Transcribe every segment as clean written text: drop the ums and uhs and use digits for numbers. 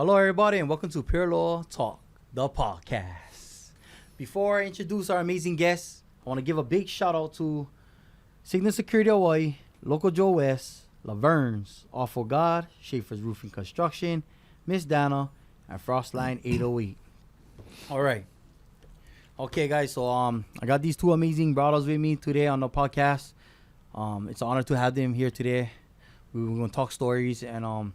Hello, everybody, and welcome to Pure Law Talk, the podcast. Before I introduce our amazing guests, I want to give a big shout out to Signal Security Hawaii, Local Joe West, Laverne's, Awful God, Schaefer's Roofing Construction, Miss Dana, and Frostline 808. All right. Okay, guys, so I got these two amazing brothers with me today on the podcast. It's an honor to have them here today. We're going to talk stories, and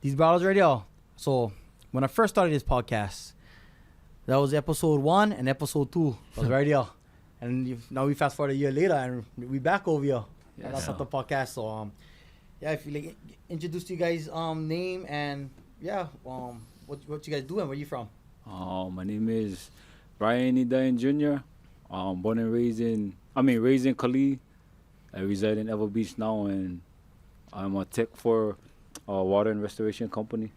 these brothers right here. So when I first started this podcast, that was episode 1 and episode 2. That was right here. And now we fast forward a year later, and we back over here. Yes. That's not the podcast. So if you like, introduce to you guys name and what you guys doing? Where you from? My name is Brian Edain Jr. Born and raised in Kali. I reside in Ever Beach now, and I'm a tech for a water and restoration company.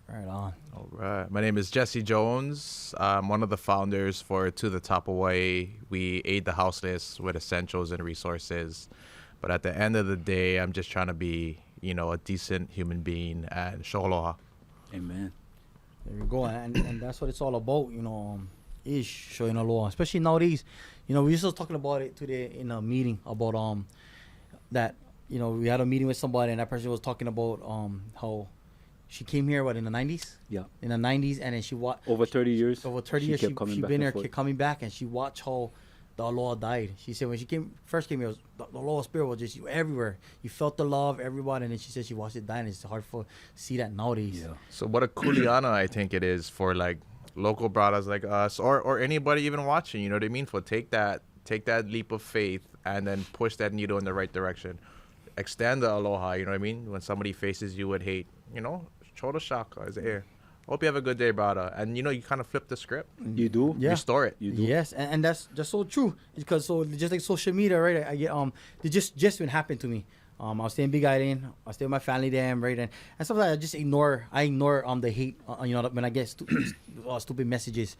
Right on. All right. My name is Jesse Jones. I'm one of the founders for To the Top Hawaii. We aid the houseless with essentials and resources. But at the end of the day, I'm just trying to be, a decent human being and show aloha. Amen. There you go. And that's what it's all about, is showing aloha. Especially nowadays, we were just talking about it today in a meeting about that, we had a meeting with somebody and that person was talking about how she came here, in the 90s? Yeah. In the 90s, and then she watched... Over 30 years. Over 30 years, she's been there, kept coming back, and she watched how the aloha died. She said when she first came here, the aloha spirit was just everywhere. You felt the love, everybody, and then she said she watched it die, and it's hard to see that nowadays. Yeah. So what a kuleana I think it is for, local brothers like us or anybody even watching, you know what I mean? For take that leap of faith and then push that needle in the right direction. Extend the aloha, you know what I mean? When somebody faces you with hate, show the shaka is the air. Hope you have a good day, brother. And, you kind of flip the script. You do? Yeah. Restore it. You do. Yes, and that's just so true. Because just like social media, right? I get it just when happened to me. I was staying in Big Island. I stay with my family there, right? And sometimes I just ignore the hate. When I get stupid messages.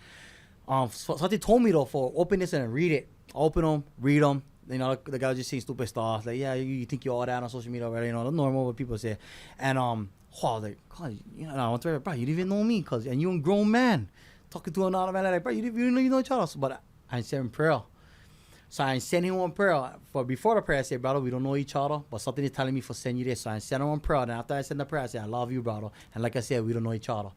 Something told me though for open this and read it. Open them, read them. The guy was just saying stupid stuff like, yeah, you think you're all that on social media already, the normal what people say. And I want to tell bro, you didn't even know me, and you're a grown man talking to another man like, bro, you didn't know each other. So, but I said in prayer. So I sent him one prayer. Before the prayer, I said, brother, we don't know each other, but something is telling me for send you this. So I sent him one prayer. And after I sent the prayer, I said, I love you, brother. And like I said, we don't know each other.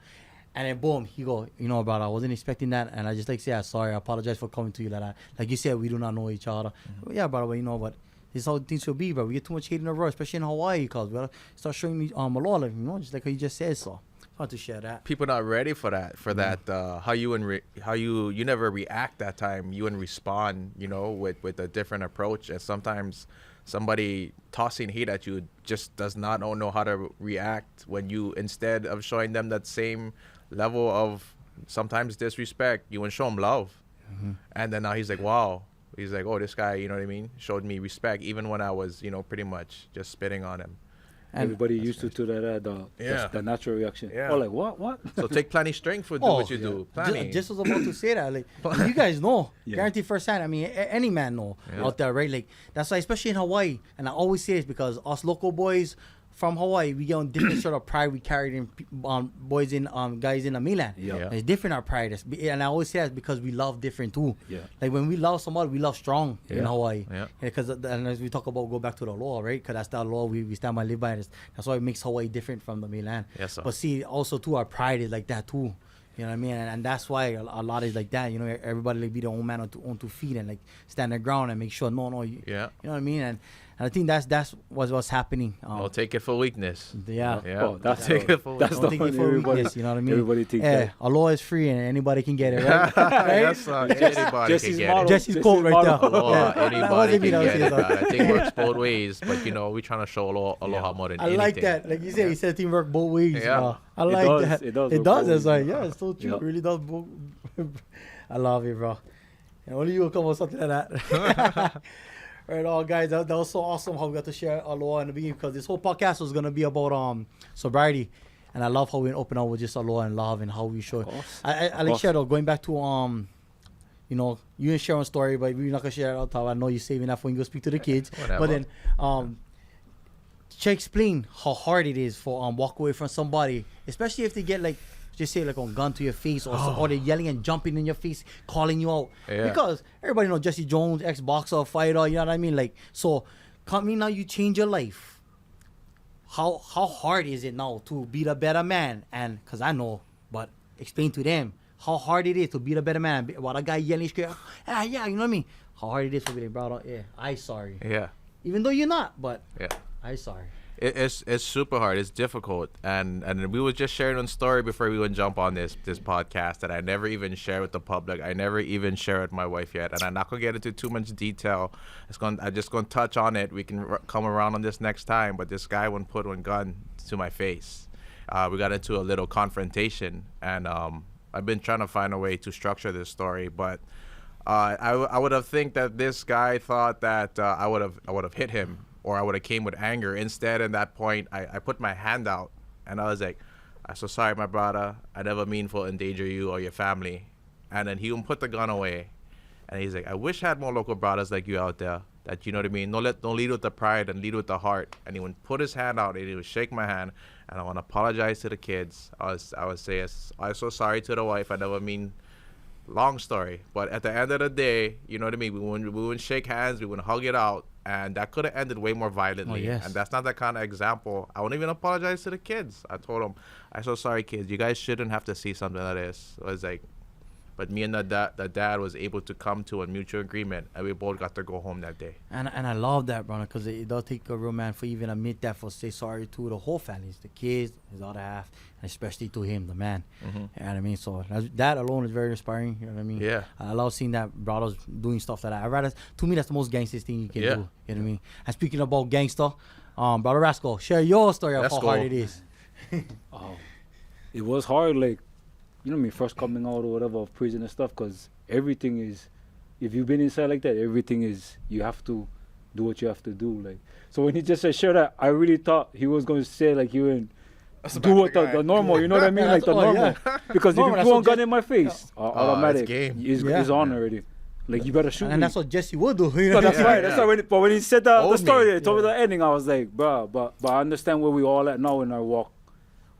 And then boom, he go, brother, I wasn't expecting that. And I just say, sorry, I apologize for coming to you like that. Like you said, we do not know each other. Mm-hmm. Yeah, brother, but this is how things should be, bro. We get too much hate in the world, especially in Hawaii, because we gotta start showing me aloha, just like how you just said. So I want to share that. People not ready for that. How you never react that time. You and respond, with a different approach. And sometimes somebody tossing hate at you just does not know how to react when you, instead of showing them that same level of sometimes disrespect, you want to show them love. Mm-hmm. And then now he's like, wow. He's like, oh, this guy, you know what I mean, showed me respect even when I was, pretty much just spitting on him. And everybody used to that, the natural reaction. Yeah. Oh, like, what? So take plenty strength for what you do. Plenty. Just was about to say that. Like, you guys know. Yeah. Guaranteed firsthand. I mean, any man know out there, right? Like, that's why, especially in Hawaii, and I always say this because us local boys from Hawaii, we get on different sort of pride we carried in boys in guys in the mainland. Yeah. It's different our pride. And I always say that because we love different too. Yeah. Like when we love somebody, we love strong in Hawaii. Yeah. Because and as we talk about, go back to the law, right? Because that's the law we stand by, live by. That's why it makes Hawaii different from the mainland. Yes, sir. But see, also too, our pride is like that too. You know what I mean? And that's why a lot is like that. Everybody like be their own man on two feet and like stand their ground and make sure you know what I mean? And I think that's what's happening. Don't take it for weakness. Yeah. Oh, take it for weakness. Don't take it for weakness. You know what I mean? Everybody take that. Aloha is free and anybody can get it, right? Right? Anybody can get it. Jesse's quote right there. Anybody can get it. I think it works both ways, but we're trying to show aloha more than anything. I like that. Like you said, he said teamwork both ways. Yeah. I like that. It does. It's like, it's so true. It really does. I love it, bro. And only you will come with something like that. Right, all guys, that was so awesome how we got to share aloha in the beginning, because this whole podcast was gonna be about sobriety, and I love how we open up with just aloha and love and how we show. I like share though, going back to you and share one story, but we're not gonna share it all the time. I know you're saving that for when you go speak to the kids. Whatever. But then to explain how hard it is for walk away from somebody, especially if they get like, just say like a gun to your face, or they're yelling and jumping in your face, calling you out. Yeah. Because everybody know Jesse Jones, ex-boxer, fighter, you know what I mean? Like, so coming now, you change your life. How hard is it now to be the better man? And because I know, but explain to them how hard it is to be the better man. While a guy yelling, screaming, yeah, you know what I mean? How hard it is to be like, brother, yeah, I sorry. Yeah. Even though you're not, but Yeah. I sorry. It's super hard. It's difficult, and we were just sharing a story before we would jump on this podcast that I never even share with the public. I never even share with my wife yet, and I'm not gonna get into too much detail. I'm just gonna touch on it. We can come around on this next time. But this guy would put one gun to my face. We got into a little confrontation, and I've been trying to find a way to structure this story, but I would have think that this guy thought that I would have hit him, or I would have came with anger. Instead, at that point, I put my hand out, and I was like, "I'm so sorry, my brother. I never mean to endanger you or your family." And then he would put the gun away, and he's like, "I wish I had more local brothers like you out there. That, you know what I mean? Don't lead with the pride and lead with the heart." And he would put his hand out, and he would shake my hand, and I want to apologize to the kids. I would say, "I'm so sorry to the wife. I never mean." Long story, but at the end of the day, you know what I mean? We wouldn't shake hands, we wouldn't hug it out, and that could have ended way more violently. Oh, yes. And that's not that kind of example. I wouldn't even apologize to the kids. I told them, "I'm so sorry, kids. You guys shouldn't have to see something like this." It was like, but me and the dad was able to come to a mutual agreement, and we both got to go home that day. And I love that, brother, because it does take a real man for even admit that, for say sorry to the whole family, the kids, his other half, and especially to him, the man. Mm-hmm. You know what I mean? So that alone is very inspiring. You know what I mean? Yeah. I love seeing that brothers doing stuff like that. To me, that's the most gangster thing you can do. You know what I mean? And speaking about gangster, brother Rascal, share your story of how hard it is. It was hard, like, you know what I mean, first coming out or whatever of prison and stuff, because everything is, if you've been inside like that, everything is, you have to do what you have to do. Like, so when he just said share that, I really thought he was going to say like you and do what the normal, you know what I mean, like the normal. Because if you throw a gun in my face, automatic, it's on already. Like, you better shoot me. And that's what Jesse would do. You know? No, that's right. That's right. But when he said the story, he told me Yeah. the ending, I was like, bruh, but I understand where we all at now in our walk.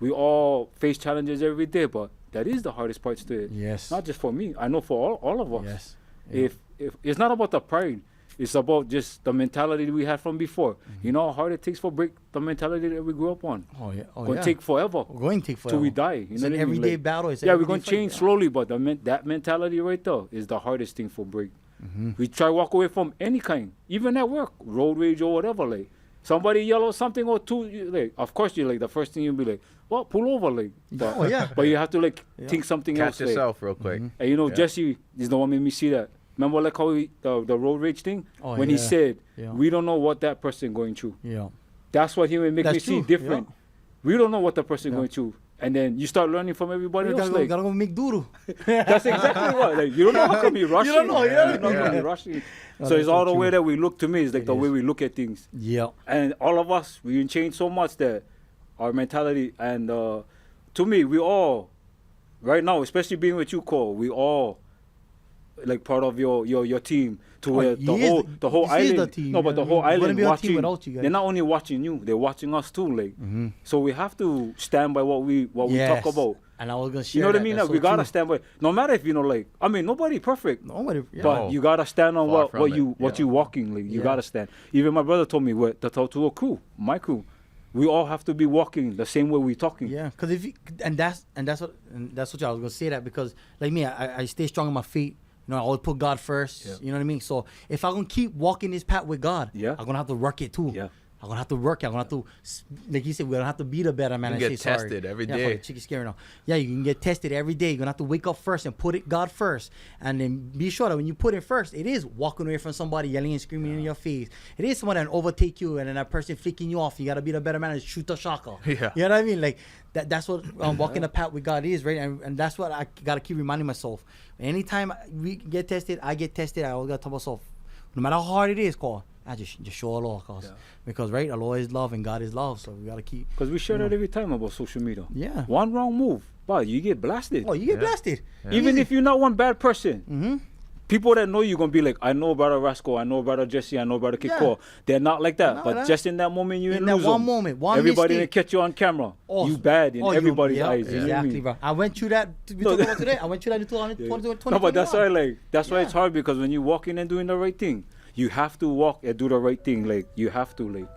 We all face challenges every day, but that is the hardest parts to it. Yes. Not just for me. I know for all of us. Yes. If it's not about the pride, it's about just the mentality that we had from before. You know how hard it takes for break the mentality that we grew up on. Oh yeah. Oh, Gonna take forever. Going to take forever. Till we die. You It's know an what I mean? everyday Like, battle. It's yeah, we're everyday gonna fight. change slowly, but that mentality right there is the hardest thing for break. We try to walk away from any kind, even at work, road rage or whatever. Like, somebody yell or something or two, like, of course you're like, the first thing you'll be like, well, pull over, like. But, Oh, yeah. But you have to like think something else. Catch yourself real quick. And you know, Jesse is the one made me see that. Remember like how the road rage thing? Oh, when he yeah. said, Yeah. we don't know what that person going through. Yeah. That's what he would make That's me see true, different. yeah. We don't know what the person Yeah. going through. And then you start learning from everybody else. Like, Gotta go make doodoo. that's exactly what. Like, you don't know how come you rushing. You don't know, yeah. You don't know how Yeah. you rushing. No, So that's it's all so the way true. that we look, to me. It's like the It way is. we look at things. Yeah. And all of us, we change so much that our mentality and to me, we all, right now, especially being with you, Cole, we all like part of your team to where the whole he is island. the team, No, but you the know whole what I mean? We island wouldn't be a team watching. without you guys. They're not only watching you, they're watching us too. Like, so we have to stand by what we Yes. talk about. And I was gonna share. You know what I that. mean? That's Like, we so gotta true. stand by. No matter if like, I mean, nobody perfect. Nobody. Yeah. But No. you gotta stand on Far what from you it, yeah. walking. Like, you Yeah. gotta stand. Even my brother told me to talk to a crew, my crew. We all have to be walking the same way we talking. Yeah, because if you, and that's what I was gonna say, that because like me, I stay strong on my feet. You know, I always put God first. Yeah. You know what I mean? So if I'm gonna keep walking this path with God, Yeah. I'm gonna have to work it too. Yeah. I'm gonna have to work it. I'm gonna have to, like you said, we're gonna have to be the better man. You and get say sorry. tested every Yeah, day. fuck, chick is scary now. Yeah, you can get tested every day. You're gonna have to wake up first and put it God first, and then be sure that when you put it first, it is walking away from somebody yelling and screaming in your face. It is someone that overtake you, and then that person flicking you off. You gotta be the better man and shoot the shotgun. Yeah. You know what I mean? Like that's what walking the path with God is, right? And that's what I gotta keep reminding myself. Anytime we get tested, I get tested. I always gotta tell myself, no matter how hard it is, call. I just show Aloha, because right, Aloha is love and God is love, so we gotta keep. Because we share that every time about social media. Yeah. One wrong move, but you get blasted. Oh, you get Yeah. blasted. Even Easy. if you're not one bad person, Mm-hmm. people that know you gonna be like, I know brother Rascal, I know brother Jesse, I know brother Kiko. They're not like that. No, but just in that moment, you in ain't that lose one them. moment, one everybody mistake. that catch you on camera. Oh, You bad in everybody's eyes. You know what I Exactly, mean? bro. I went through that. We talking about today. I went through that in 2020. No, but that's why why it's hard, because when you walk in and doing the right thing, you have to walk and do the right thing. Like you have to, like,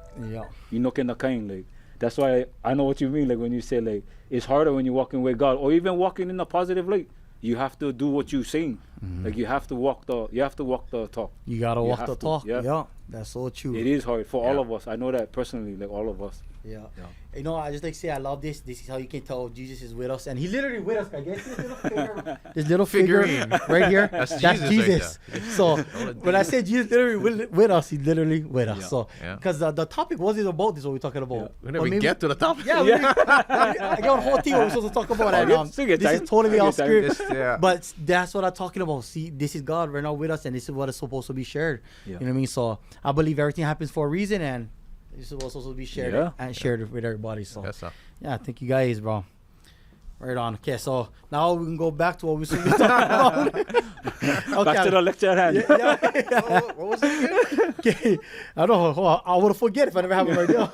you know, kind of kind, like. That's why I know what you mean. Like when you say, like, it's harder when you're walking with God, or even walking in a positive light. You have to do what you're saying. Like you have to walk the talk. You gotta walk the talk. Yeah. Yeah, that's so true. It is hard for all of us. I know that personally, like all of us. Yeah. You know, I just like say I love this. This is how you can tell Jesus is with us, and He literally with us. I guess this little figurine right here. That's Jesus. Right there. So when I say Jesus literally with us, He's literally with us. So because the topic wasn't about this, what we're talking about. When did we get to the topic? I got a whole team. We're supposed to talk about it. This is totally off script. But that's what I'm talking about. See, this is God right now with us, and this is what is supposed to be shared. You know what I mean? So I believe everything happens for a reason, and this is what's supposed to be shared and shared with everybody. So thank you guys, bro. Right on. Okay, so now we can go back to what we were talking about. Back to the lecture at hand. What was it again? Okay, I don't know. I would forget if I never have it right now.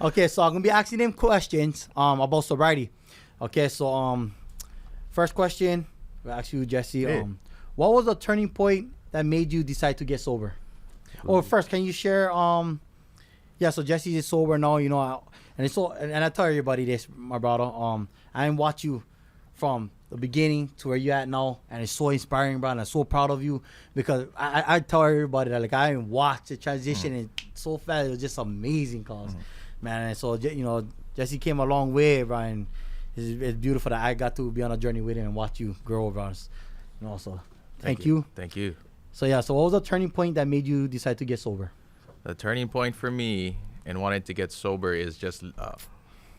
Okay, so I'm gonna be asking them questions about sobriety. Okay, so first question, we'll ask you, Jesse. What was the turning point that made you decide to get sober? Or first, can you share? So Jesse is sober now. You know, and I tell everybody this, my brother. I didn't watch you from the beginning to where you at now, and it's so inspiring, bro. And I'm so proud of you, because I tell everybody that, like, I didn't watch the transition and so fast. It was just amazing, man. And so, you know, Jesse came a long way, bro. And it's beautiful that I got to be on a journey with him and watch you grow, bro. You know, so thank you. Thank you. So so what was the turning point that made you decide to get sober? The turning point for me in wanting to get sober is just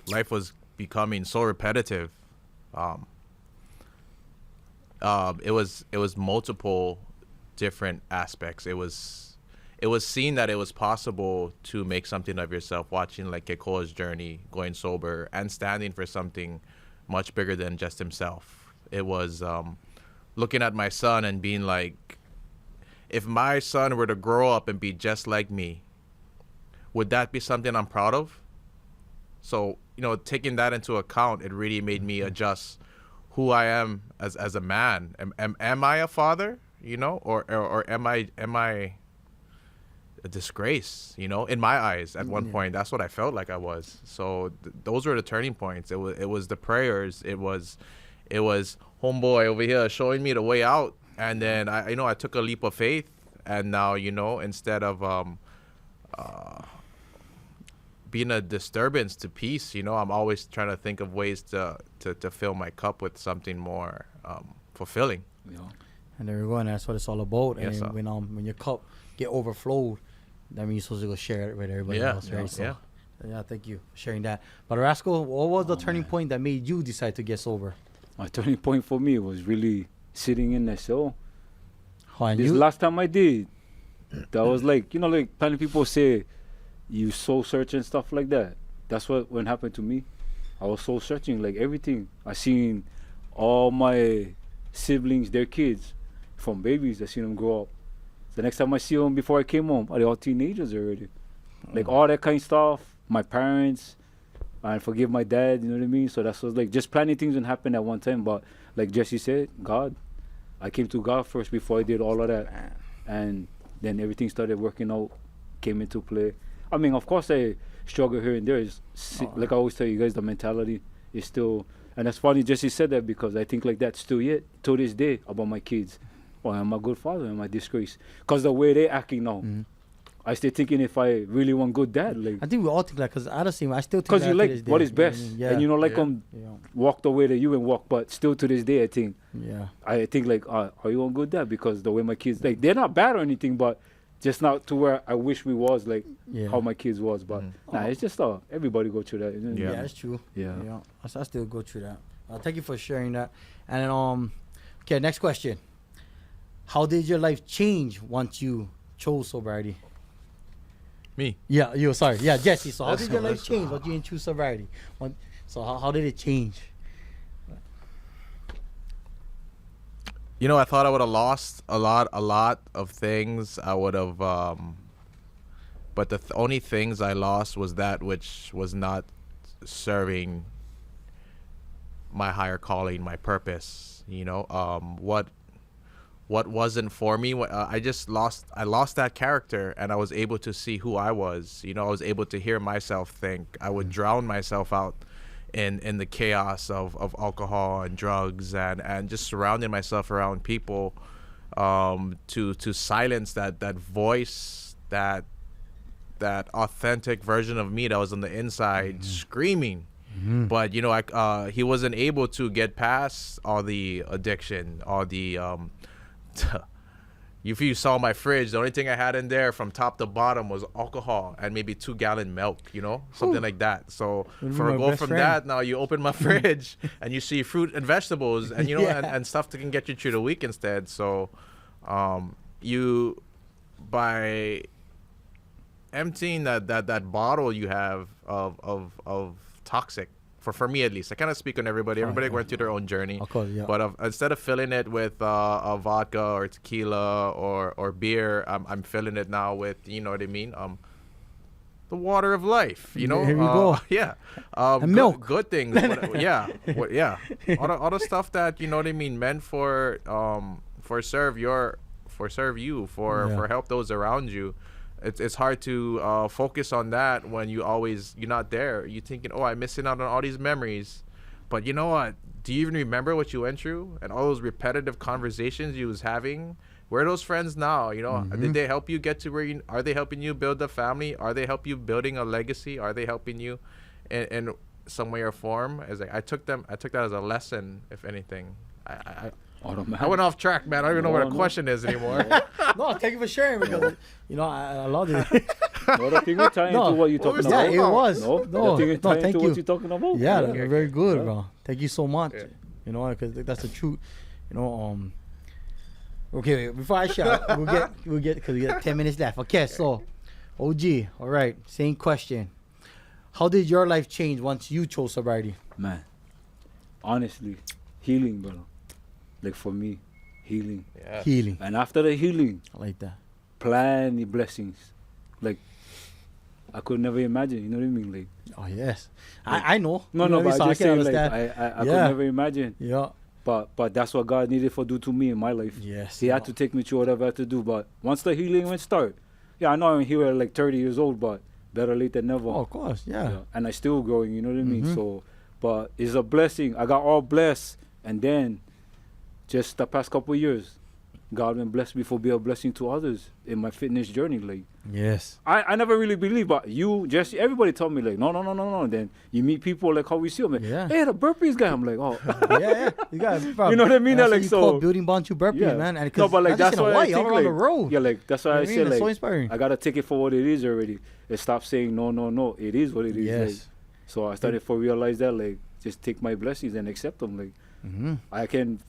life was becoming so repetitive. It was multiple different aspects. It was seen that it was possible to make something of yourself, watching like Kekoa's journey, going sober and standing for something much bigger than just himself. It was looking at my son and being like, if my son were to grow up and be just like me, would that be something I'm proud of? So, you know, taking that into account, it really made me adjust who I am as a man. Am I a father, you know, or am I a disgrace, you know, in my eyes at one point? That's what I felt like I was. So those were the turning points. It was the prayers. It was homeboy over here showing me the way out. And then I took a leap of faith, and now, you know, instead of being a disturbance to peace, you know, I'm always trying to think of ways to fill my cup with something more fulfilling. Yeah. And there we go, and that's what it's all about. Yes, and when your cup get overflowed, that means you're supposed to go share it with everybody else, right? So, thank you for sharing that. But Rascal, what was the turning point that made you decide to get sober? My turning point for me was really sitting in the cell. This last time I did, that was like, you know, like plenty of people say you soul search and stuff like that. That's what happened to me. I was soul searching, like everything. I seen all my siblings, their kids, from babies. I seen them grow up. The next time I see them before I came home, they're all teenagers already. Like all that kind of stuff. My parents, and forgive my dad, you know what I mean? So that's what, like, just planning things didn't happen at one time. But like Jesse said, God. I came to God first before I did all of that. And then everything started working out, came into play. I mean, of course I struggle here and there. Like I always tell you guys, the mentality is still, and that's funny Jesse said that, because I think like that still yet, to this day, about my kids. Or am I a good father? Am I disgrace? Because the way they acting now, I still thinking if I really want good dad. Like, I think we all think like, because I don't see, I still think because you like what is best, and you know, like walk the way that you and walk, but still to this day, I think, I think like, are you on good dad? Because the way my kids, like, they're not bad or anything, but just not to where I wish we was, like how my kids was. But it's just everybody go through that. Yeah, that's true. Yeah, I still go through that. Thank you for sharing that. And then, okay, next question. How did your life change once you chose sobriety? Me? Yeah, you. Sorry. Yeah, Jesse. So how did your life change once you choose sobriety? So how did it change? You know, I thought I would have lost a lot of things. I would have, but the only things I lost was that which was not serving my higher calling, my purpose. You know, what wasn't for me. I lost that character, and I was able to see who I was. You know, I was able to hear myself think. I would drown myself out in the chaos of alcohol and drugs, and just surrounding myself around people to silence that voice, that authentic version of me that was on the inside screaming. But you know, he wasn't able to get past all the addiction, all the if you saw my fridge, the only thing I had in there from top to bottom was alcohol and maybe 2-gallon milk, you know, something like that. So that, now you open my fridge and you see fruit and vegetables and, you know, and stuff that can get you through the week instead. So you, by emptying that bottle you have of toxic, for me at least, I kind of speak on everybody. Everybody went through their own journey. Of course, yeah. But instead of filling it with a vodka or tequila or beer, I'm filling it now with, you know what I mean, the water of life. You know, here we go. Yeah, and milk, good things. Yeah, all the stuff that, you know what I mean, meant for serve you, for help those around you. It's hard to focus on that when you're not there. You're thinking, oh, I'm missing out on all these memories. But you know what? Do you even remember what you went through and all those repetitive conversations you was having? Where are those friends now? You know, did they help you get to where are they helping you build a family? Are they helping you building a legacy? Are they helping you in some way or form? I took that as a lesson, if anything. I went off track, man. I don't even know what the question is anymore. No, thank you for sharing, because you know I love it. No, the thing is tying to what you're talking about. Yeah, it was. No, the thing is tying to what you're talking about. Yeah, very good, bro. Thank you so much. Yeah. You know, because that's the truth. You know, okay, before I shout, we'll get because we got 10 minutes left. Okay, so OG, all right, same question. How did your life change once you chose sobriety? Man, honestly, healing, brother. Like for me, healing. Yeah. Healing. And after the healing, I like that. plenty blessings. Like I could never imagine, you know what I mean? Like, oh yes, like, I know. No, you know, but I just saying, like, understand. I could never imagine. Yeah. But that's what God needed for do to me in my life. Yes. He had to take me through whatever I had to do. But once the healing went start, yeah, I know I'm here at like 30 years old, but better late than never. Oh, of course, yeah. And I still growing, you know what I mean? So, but it's a blessing. I got all blessed, and then just the past couple of years, God been blessed me for be a blessing to others in my fitness journey. Like, yes, I never really believed, but you, Jesse, everybody told me like, no. And then you meet people like how we see them, like, hey, the Burpees guy. I'm like, oh, yeah. You got, you know what I mean? That's like, you so call building bond to Burpees, man. And no, but like that's why I think like, on the road. Yeah, like that's why I said like, so inspiring. I gotta take it for what it is already. And stop saying no. It is what it is. Yes. Like, so I started to realize that like, just take my blessings and accept them. Like. I can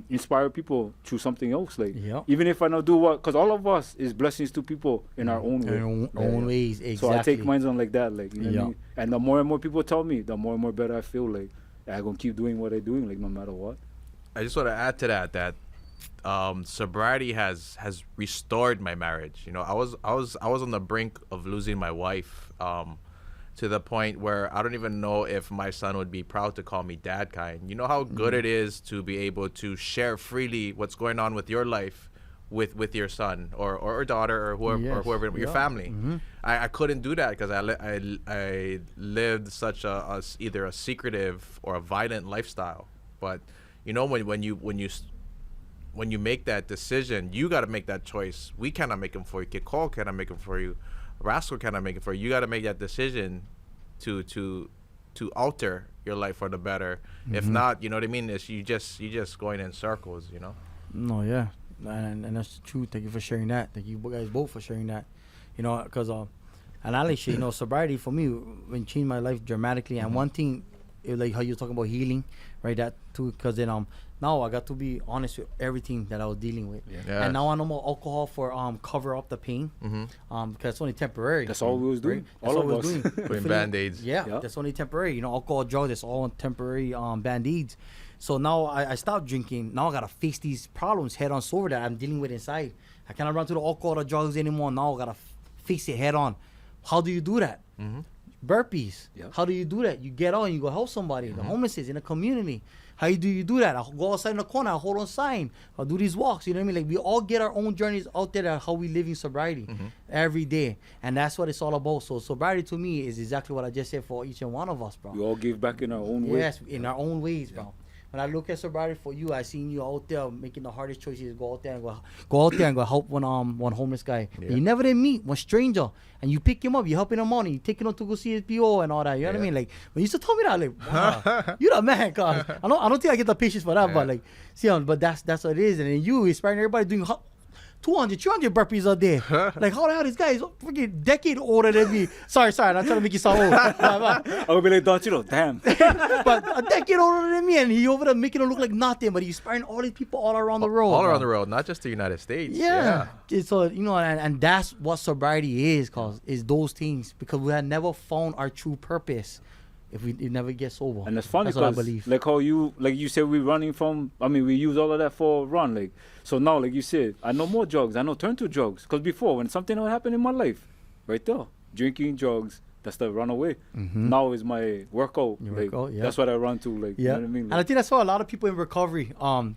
inspire people through something else, like even if I don't do what, because all of us is blessings to people in our own way, own ways. Exactly. So I take mine on like that, like, you know what I mean? And the more and more people tell me, the more and more better I feel. Like I'm gonna keep doing what I'm doing, like no matter what. I just want to add to that sobriety has restored my marriage. You know, I was on the brink of losing my wife. To the point where I don't even know if my son would be proud to call me dad kind. You know how good it is to be able to share freely what's going on with your life with your son or daughter or whoever your family. I couldn't do that because I lived such either a secretive or a violent lifestyle. But you know, when you make that decision, you got to make that choice. We cannot make them for you. Kid Cole cannot make them for you. Rascal cannot make it for you. You got to make that decision to alter your life for the better. If not, you know what I mean, it's you just going in circles, you know. No, yeah, and that's true. Thank you for sharing that. Thank you guys both for sharing that. You know, because and I like, you know, sobriety for me when changed my life dramatically. And one thing, like how you're talking about healing, right? That too, because then now I got to be honest with everything that I was dealing with. And now I know more alcohol for cover up the pain. Because it's only temporary. That's all we was doing. Right? All of us putting band-aids. Yeah, that's only temporary. You know, alcohol, drugs, it's all temporary band-aids. So now I stopped drinking. Now I gotta face these problems head on sober that I'm dealing with inside. I cannot run to the alcohol or drugs anymore. Now I gotta face it head on. How do you do that? Burpees. Yep. How do you do that? You get out and you go help somebody, the homeless in the community. How do you do that? I'll go outside in the corner, I'll hold on sign, I'll do these walks, you know what I mean? Like, we all get our own journeys out there that how we live in sobriety every day. And that's what it's all about. So sobriety to me is exactly what I just said for each and one of us, bro. We all give back in our own way. Yes, in our own ways, bro. When I look at sobriety for you, I seen you out there making the hardest choices. Go out there and go help one homeless guy. Yeah. That you never did meet, one stranger, and you pick him up. You helping him out, and you taking him to go see his PO and all that. You know what I mean? Like, when you used to tell me that, like, wow, you the man, cause I don't think I get the patience for that, but like, see, but that's what it is. And then you inspiring everybody doing 200, 300 burpees a day. Like, how the hell this guy is freaking decade older than me? Sorry, I'm not trying to make you sound old. I would be like, don't you know? Damn. But a decade older than me, and he over there making it look like nothing, but he's inspiring all these people all around the world. All bro. around the world, not just the United States. Yeah. So, you know, and that's what sobriety is, cause is those things, because we had never found our true purpose if we never get sober. And it's funny that's what I because, believe. like how you said, we running from, I mean, we use all of that for a run. Like, so now, like you said, I know more drugs. I know turn to drugs. Because before, when something would happen in my life, right there, drinking, drugs, that's the run away. Now is my workout. Your Like, workout, yeah. that's what I run to. Like, you know what I mean? And I think that's why a lot of people in recovery,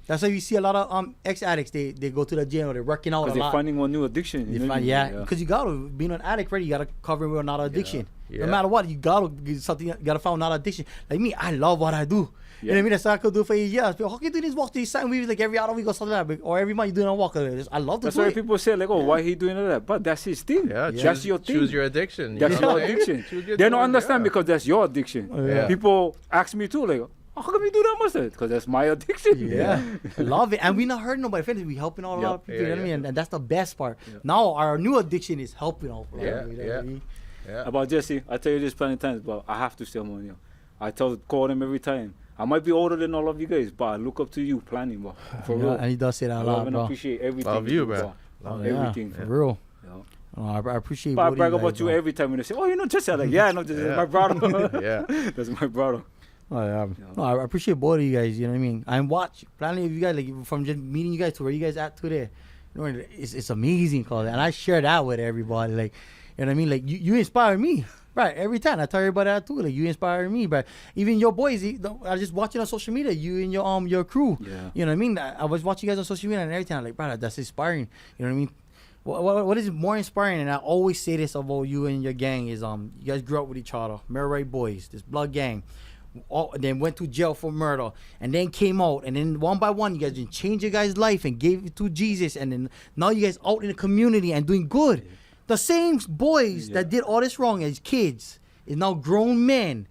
that's why you see a lot of ex-addicts, they go to the gym or they're working out a Because they're lot. finding one new addiction. You know what I mean? Yeah, because you gotta, being an addict, right? You gotta cover it with another addiction. Yeah. No matter what, you gotta get something. You gotta find another addiction. Like me, I love what I do. You know what I mean? That's what I could do for years. But how can you do this walk to these sign weeks like every other week or something like that? Or every month you doing a walk. I love to That's do why it. people say, like, oh, why he doing that? But that's his thing. Yeah, That's your thing. Choose your addiction. you That's know? your addiction. Choose your They don't thing, understand yeah. because that's your addiction. Yeah. People ask me too, like, oh, how come you do that much? Because that's my addiction. Yeah, I love it, and we not hurting nobody. If anything, we helping out a lot of people. You know what I mean? And that's the best part. Now our new addiction is helping out. Right? Yeah, You know yeah. what I mean? Yeah. About Jesse, I tell you this plenty of times, but I have to stay on you. I call him every time. I might be older than all of you guys, but I look up to you planning, bro. For Yeah, real. and he does say that I a love lot, and bro. appreciate everything. Love you, bro. Oh, Everything. for real. Yeah. I appreciate. But I both of brag you about guys, you bro. every time when they say, oh, you know Jesse. I'm like, yeah, I know Jesse. That's my brother. Yeah. That's my brother. Oh, yeah. No, I appreciate both of you guys. You know what I mean? I watch plenty of you guys, like from just meeting you guys to where you guys at today. You know, it's amazing, cause and I share that with everybody. Like, you know what I mean? Like you inspire me. Right, every time I tell everybody that too. Like, you inspire me, but even your boys, I just watching on social media. You and your crew. Yeah. You know what I mean? I was watching you guys on social media and everything. I'm like, brother, that's inspiring. You know what I mean? What is more inspiring? And I always say this about you and your gang is you guys grew up with each other, Murray boys, this blood gang. Then went to jail for murder, and then came out, and then one by one, you guys didn't change your guys' life and gave it to Jesus, and then now you guys out in the community and doing good. Yeah. The same boys that did all this wrong as kids is now grown men,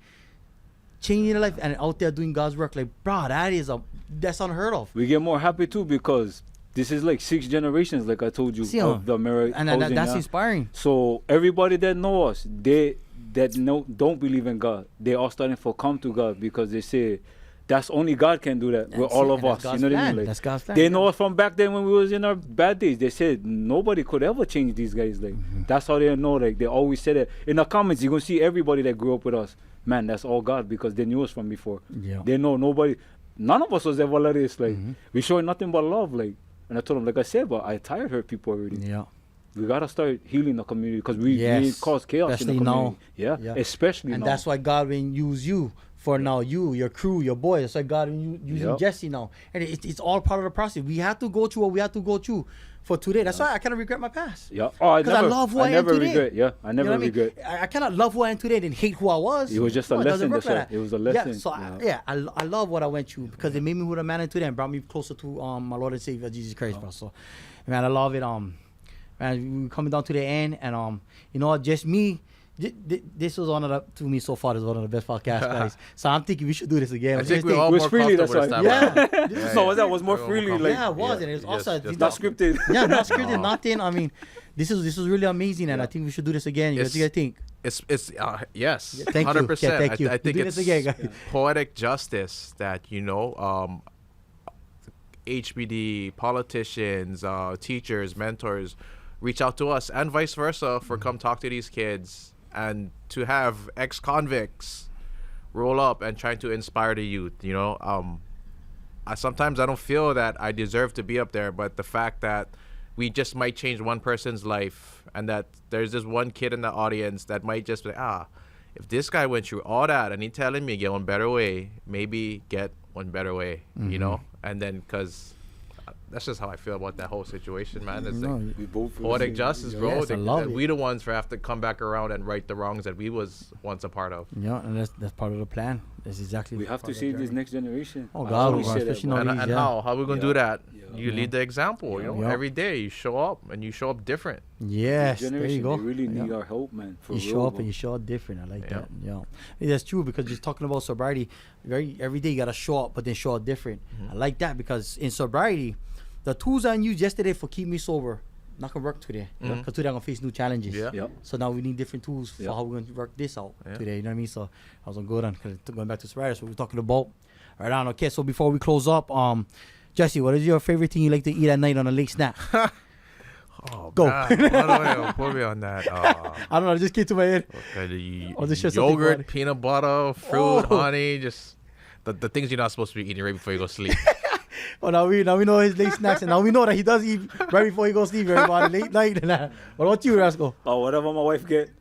changing their life and out there doing God's work. Like, bro, that's unheard of. We get more happy too because this is like 6 generations, like I told you, of the Mary. And that's inspiring. So everybody that know us, don't believe in God, they all starting to come to God because they say that's only God can do that with all of us. You know what I mean? Like, that's God's plan. They know us from back then when we was in our bad days. They said nobody could ever change these guys. Like that's how they know. Like they always said it in the comments. You gonna see everybody that grew up with us. Man, that's all God because they knew us from before. Yeah. They know none of us was ever like this. Like we showing nothing but love. Like, and I told them, like I said, but I tired hurt people already. Yeah. We gotta start healing the community because we cause chaos especially in the community. Now. Yeah, especially and now. that's why God will use you for now. Your crew, your boys. That's why God will using Jesse now. And it's all part of the process. We have to go through what we have to go through for today. That's why I kind of regret my past. Yeah. Oh, I love who I am today. regret. Yeah, I never regret. I cannot love who I am today and hate who I was. It was just a lesson. That's right. It was a lesson. Yeah. So I love what I went through because it made me who the man I am today and brought me closer to my Lord and Savior Jesus Christ, bro. So, man, I love it. Man, we're coming down to the end, and you know, just me. This was to me so far. This was one of the best podcasts, guys. So I'm thinking we should do this again. I think we're all more freely, comfortable that's this time. Yeah. So that was more freely. Like, Yeah, it was, and it was also not scripted. Yeah, not scripted, nothing. I mean, this is really amazing, and I think we should do this again. What do you guys think? It's yes, thank 100%. you. Yeah, thank you. I think do it's this again, guys. poetic justice that HBD politicians, teachers, mentors reach out to us and vice versa for come talk to these kids, and to have ex-convicts roll up and trying to inspire the youth. sometimes I don't feel that I deserve to be up there, but the fact that we just might change one person's life, and that there's this one kid in the audience that might just be if this guy went through all that and he telling me get one better way, maybe get one better way, you know? And then, because that's just how I feel about that whole situation, man. It's like We both feel poetic the same. justice, bro. Yes, I love it. We the ones who have to come back around and right the wrongs that we was once a part of. Yeah, and that's part of the plan. That's exactly. We have part to of the save this journey. next generation. Oh I God, always bro, say that, especially bro. now And these, how we gonna do that? You Yeah. lead the example, you know. Yeah. Every day you show up, and you show up different. Yes, This there you generation, go. they really need Yeah. our help, man. For You real, show up bro. and you show up different. I like Yeah. that. Yeah, that's true, because just talking about sobriety, every day you gotta show up, but then show up different. I like that, because in sobriety, the tools I used yesterday for keep me sober not gonna work today, because today I'm gonna face new challenges. Yeah. Yep. So now we need different tools for Yeah. how we're gonna work this out Yeah. today. You know what I mean? So I was on good on, cause going back to sobriety. So we're talking about right on. Okay, so before we close up, Jesse, what is your favorite thing you like to eat at night on a late snack? Oh, Go. man. Put me on that. I don't know. It just came to my head. Okay, Or just something about yogurt, it. peanut butter, fruit, Oh. honey, just the things you're not supposed to be eating right before you go sleep. Oh, now we know his late snacks, and now we know that he does eat right before he goes to sleep. Everybody late night and that. What about you, Rascal? Oh, whatever my wife get.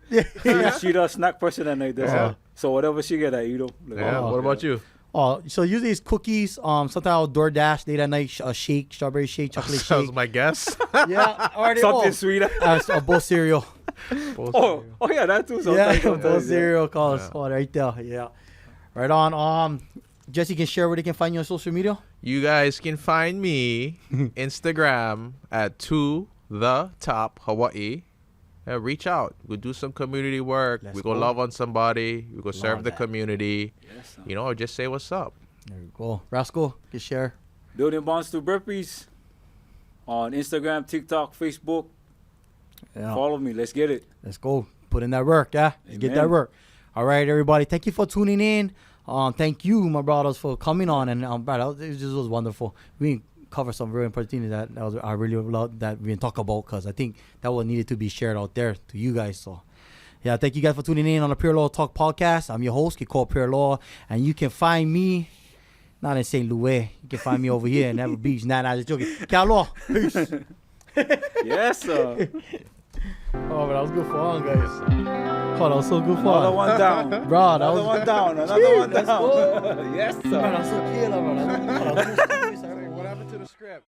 She does snack person at night. That's Yeah. all. So whatever she get, I eat them. Like, Yeah. Oh, What about you? Oh, so usually it's cookies. Sometimes I'll DoorDash late at night. Shake, strawberry shake, chocolate That was shake. my guess. Yeah, already. Something sweeter. A bowl cereal. Oh, yeah, that too. Yeah, Sometimes, bowl sometimes, yeah. cereal calls. Yeah. Oh, right there. Yeah, right on. Jesse can share where they can find you on social media. You guys can find me Instagram at to the top Hawaii. Reach out. We'll do some community work. Let's We go go. love on somebody. We go serve the that. community. Yes, son. You know, or just say what's up. There you go. Rascal, you can share. Building bonds through burpees on Instagram, TikTok, Facebook. Yeah. Follow me. Let's get it. Let's go. Put in that work, yeah. Let's get that Amen. work. All right, everybody. Thank you for tuning in. Thank you, my brothers, for coming on. And it just was wonderful. We covered some very important things I really love that we didn't talk about, because I think that one needed to be shared out there to you guys. So, yeah, thank you guys for tuning in on the Pure Law Talk podcast. I'm your host, Kiko Pure Law, and you can find me not in St. Louis. You can find me over here in Never Beach. Nah, just joking. Aloha. Peace. Yes, sir. Oh, but that was good fun, guys. Oh, that was so good fun. Another one down. Bro, that Another was one down. Another Jeez, one let's down. go. Yes, Bro, sir. that was so killer, bro. That was so stupid, sir. What happened to the script?